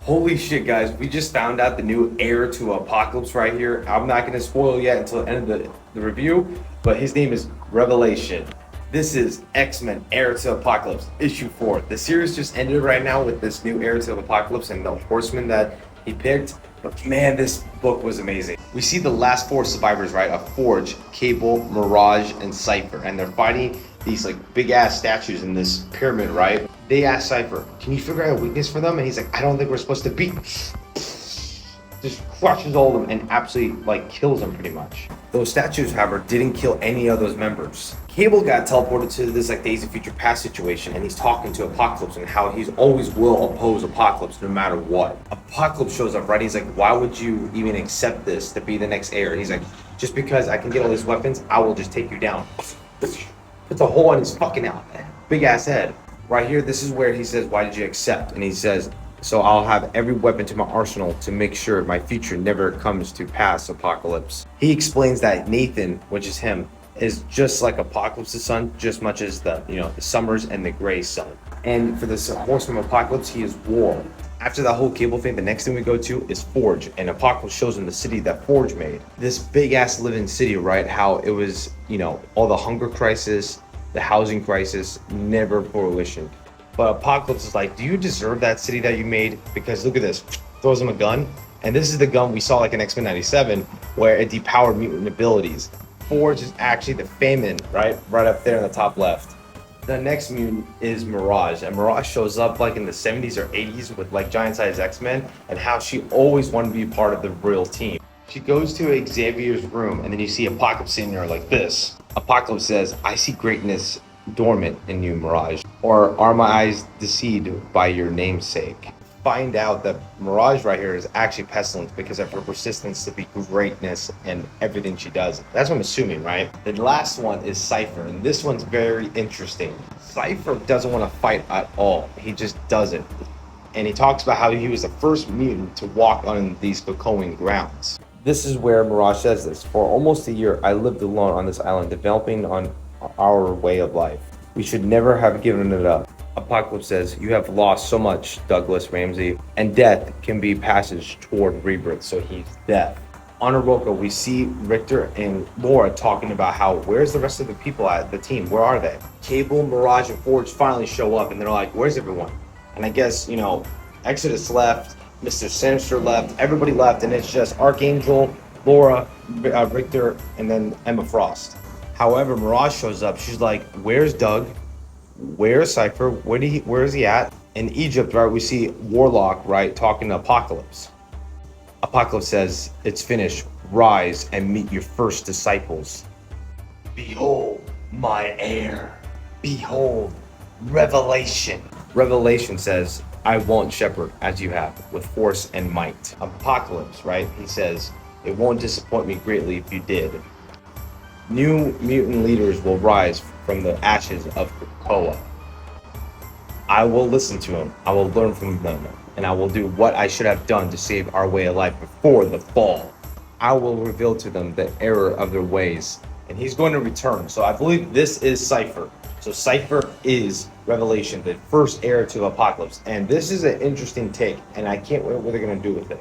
Holy shit, guys. We just found out the new heir to Apocalypse right here. I'm not going to spoil yet until the end of the review, but his name is Revelation. This is X-Men Heir to Apocalypse, issue 4. The series just ended right now with this new Heir to Apocalypse and the horseman that he picked. But man, this book was amazing. We see the last 4 survivors, right? Of Forge, Cable, Mirage, and Cypher. And they're fighting these like big ass statues in this pyramid, right? They ask Cypher, can you figure out a weakness for them? And he's like, I don't think we're supposed to beat. Just crushes all of them and absolutely like kills them pretty much. Those statues, however, didn't kill any of those members. Cable got teleported to this like Days of Future Past situation, and he's talking to Apocalypse and how he's always will oppose Apocalypse no matter what. Apocalypse shows up, right? He's like, why would you even accept this to be the next heir? He's like, just because I can get all these weapons, I will just take you down. Puts a hole in his fucking big ass head. Right here, this is where he says, why did you accept? And he says, so I'll have every weapon to my arsenal to make sure my future never comes to pass, Apocalypse. He explains that Nathan, which is him, is just like Apocalypse's son, just much as the Summers and the Gray's son. And for this horseman of Apocalypse, he is War. After that whole Cable thing, the next thing we go to is Forge, and Apocalypse shows him the city that Forge made. This big ass living city, right? How it was, all the hunger crisis, the housing crisis, never fruition. But Apocalypse is like, do you deserve that city that you made? Because look at this, throws him a gun. And this is the gun we saw like in X-Men 97, where it depowered mutant abilities. Forge is actually the Famine, right? Right up there in the top left. The next mutant is Mirage, and Mirage shows up like in the 70s or 80s with like giant-sized X-Men, and how she always wanted to be part of the real team. She goes to Xavier's room, and then you see Apocalypse sitting there like this. Apocalypse says, I see greatness dormant in you, Mirage, or are my eyes deceived by your namesake? Find out that Mirage right here is actually Pestilence because of her persistence to be greatness and everything she does. That's what I'm assuming, right? The last one is Cypher, and this one's very interesting. Cypher doesn't want to fight at all. He just doesn't. And he talks about how he was the first mutant to walk on these Krakoan grounds. This is where Mirage says this. For almost a year, I lived alone on this island, developing on our way of life. We should never have given it up. Apocalypse says, you have lost so much, Douglas Ramsey, and death can be passage toward rebirth, so he's death. On Oroka, we see Richter and Laura talking about how, where's the rest of the people at the team? Where are they? Cable, Mirage, and Forge finally show up, and they're like, where's everyone? And I guess, Exodus left, Mr. Sinister left, everybody left, and it's just Archangel, Laura, Richter, and then Emma Frost. However, Mirage shows up. She's like, where's Doug? Where's Cypher? Where is he at? In Egypt, right, we see Warlock, right, talking to Apocalypse. Apocalypse says, it's finished. Rise and meet your first disciples. Behold my heir. Behold Revelation. Revelation says, I won't shepherd as you have, with force and might. Apocalypse, right, he says, it won't disappoint me greatly if you did. New mutant leaders will rise from the ashes of Krakoa. I will listen to him, I will learn from them, and I will do what I should have done to save our way of life before the fall. I will reveal to them the error of their ways, and he's going to return. So I believe this is Cypher. So Cypher is Revelation, the first heir to Apocalypse. And this is an interesting take, and I can't wait what they're going to do with it.